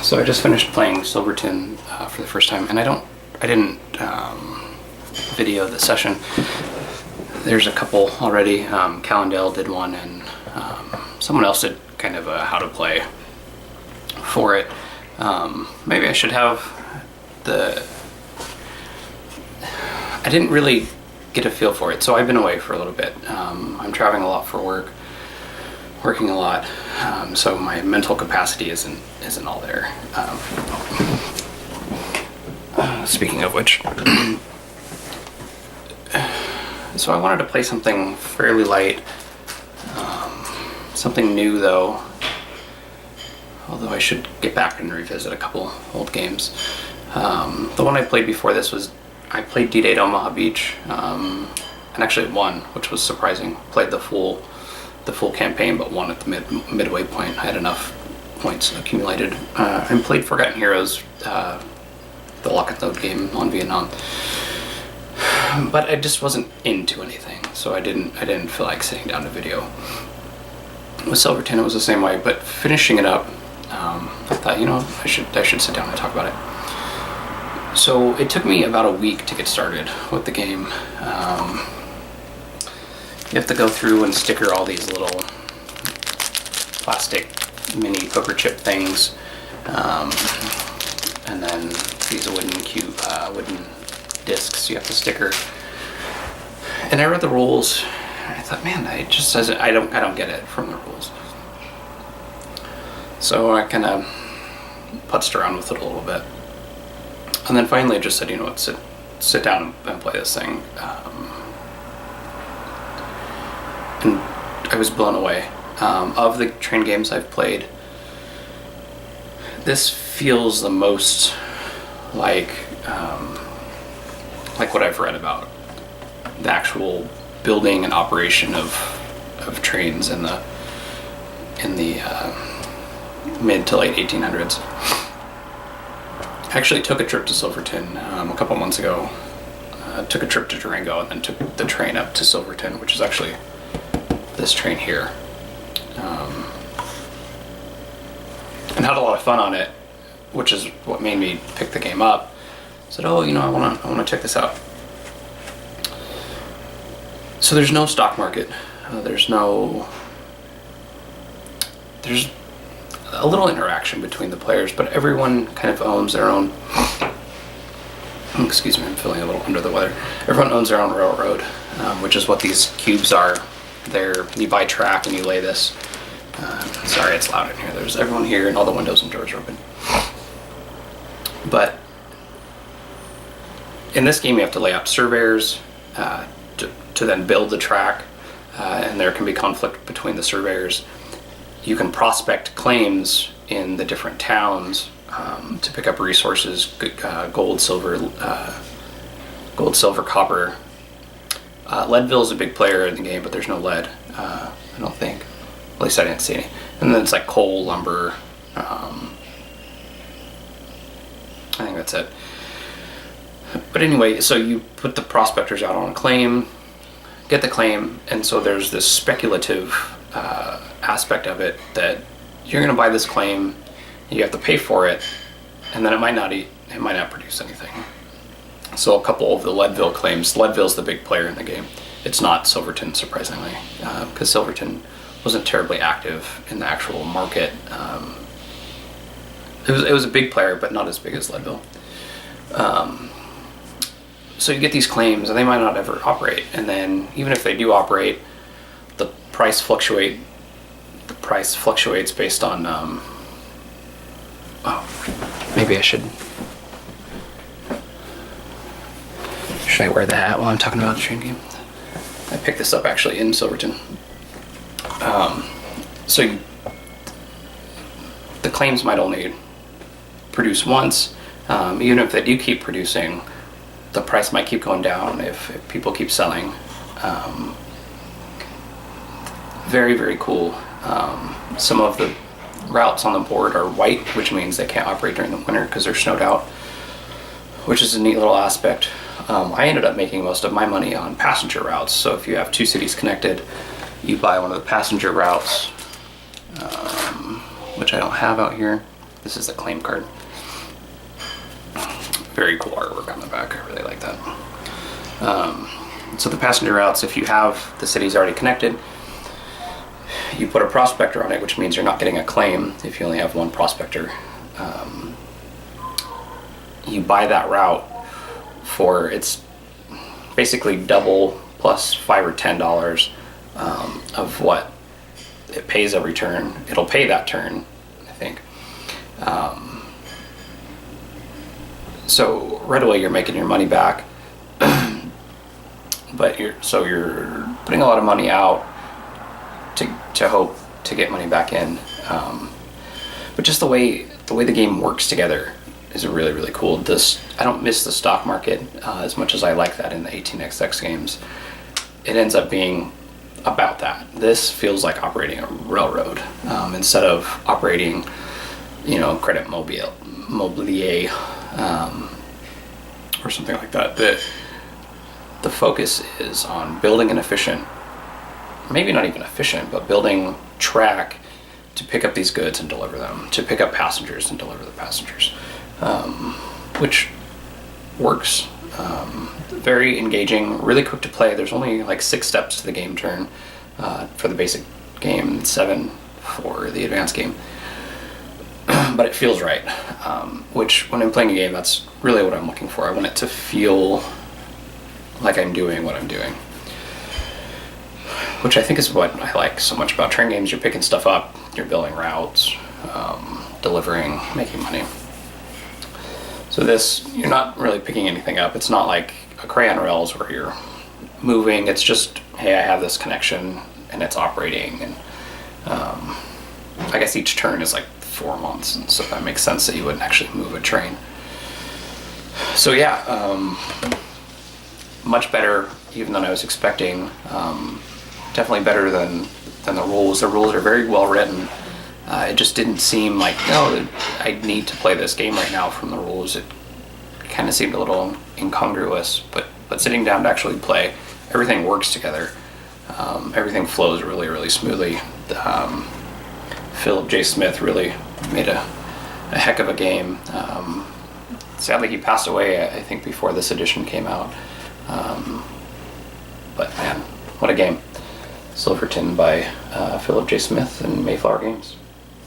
So I just finished playing Silverton for the first time, and I didn't video the session. There's a couple already. Callendale did one, and someone else did kind of a how to play for it. Maybe I should have I didn't really get a feel for it, so I've been away for a little bit. I'm traveling a lot for work, working a lot, so my mental capacity isn't all there. Speaking of which, so I wanted to play something fairly light, something new though, although I should get back and revisit a couple old games. The one I played before this was, I played D-Day at Omaha Beach, and actually won, which was surprising. Played the full campaign, but won at the midway point. I had enough points accumulated. And played Forgotten Heroes, the lock and load game on Vietnam. But I just wasn't into anything, so I didn't feel like sitting down to video. With Silverton, it was the same way, but finishing it up, I thought, I should sit down and talk about it. So it took me about a week to get started with the game. You have to go through and sticker all these little plastic mini poker chip things, and then these wooden discs you have to sticker. And I read the rules. I thought, man, it just says it. I don't get it from the rules. So I kind of putzed around with it a little bit, and then finally I just said, what, sit down and play this thing. And I was blown away. Of the train games I've played, this feels the most like what I've read about the actual building and operation of trains in the mid to late 1800s. I actually took a trip to Silverton a couple months ago. Took a trip to Durango and then took the train up to Silverton, which is actually this train here. And had a lot of fun on it, which is what made me pick the game up. Said, I want to check this out. So there's no stock market. There's a little interaction between the players, but everyone kind of owns their own. Excuse me, I'm feeling a little under the weather. Everyone owns their own railroad, which is what these cubes are. You buy track and you lay this. Sorry, it's loud in here. There's everyone here, and all the windows and doors are open. But in this game, you have to lay out surveyors to then build the track, and there can be conflict between the surveyors. You can prospect claims in the different towns to pick up resources, gold, silver, copper. Leadville is a big player in the game, but there's no lead, I don't think. At least I didn't see any. And then it's like coal, lumber. I think that's it. But anyway, so you put the prospectors out on a claim, get the claim, and so there's this speculative aspect of it that you're going to buy this claim, you have to pay for it, and then it might not produce anything. So a couple of the Leadville claims. Leadville's the big player in the game. It's not Silverton, surprisingly, because Silverton wasn't terribly active in the actual market. It was a big player, but not as big as Leadville. So you get these claims, and they might not ever operate. And then even if they do operate, the price fluctuates based on. Maybe I should. Should I wear the hat while I'm talking about the train game? I picked this up actually in Silverton. The claims might only produce once. Even if they do keep producing, the price might keep going down if people keep selling. Very, very cool. Some of the routes on the board are white, which means they can't operate during the winter because they're snowed out, which is a neat little aspect. I ended up making most of my money on passenger routes. So if you have two cities connected, you buy one of the passenger routes, which I don't have out here. This is the claim card. Very cool artwork on the back. I really like that. So the passenger routes, if you have the cities already connected, you put a prospector on it, which means you're not getting a claim if you only have one prospector. You buy that route for, it's basically double plus $5 or $10 of what it pays every turn. It'll pay that turn, I think. So right away you're making your money back, but you're putting a lot of money out to hope to get money back in. But just the way the game works together is really, really cool. I don't miss the stock market as much as I like that in the 18xx games. It ends up being about that. This feels like operating a railroad instead of operating, Credit Mobilier or something like that. The focus is on building an efficient, maybe not even efficient, but building track to pick up these goods and deliver them, to pick up passengers and deliver the passengers, which works. Very engaging, really quick to play. There's only like 6 steps to the game turn for the basic game, 7 for the advanced game. But it feels right, which when I'm playing a game, that's really what I'm looking for. I want it to feel like I'm doing what I'm doing, which I think is what I like so much about train games. You're picking stuff up, you're building routes, delivering, making money. So this, you're not really picking anything up. It's not like a Crayon Rails where you're moving. It's just, hey, I have this connection and it's operating. And I guess each turn is like 4 months, and so that makes sense that you wouldn't actually move a train. So yeah, much better even than I was expecting. Definitely better than the rules. The rules are very well written. It just didn't seem like, I need to play this game right now from the rules. It kind of seemed a little incongruous, but sitting down to actually play, everything works together. Everything flows really, really smoothly. Phillip J. Smith really made a heck of a game. Sadly, he passed away, I think, before this edition came out. But man, what a game. Silverton by Phillip J. Smith and Mayfair Games.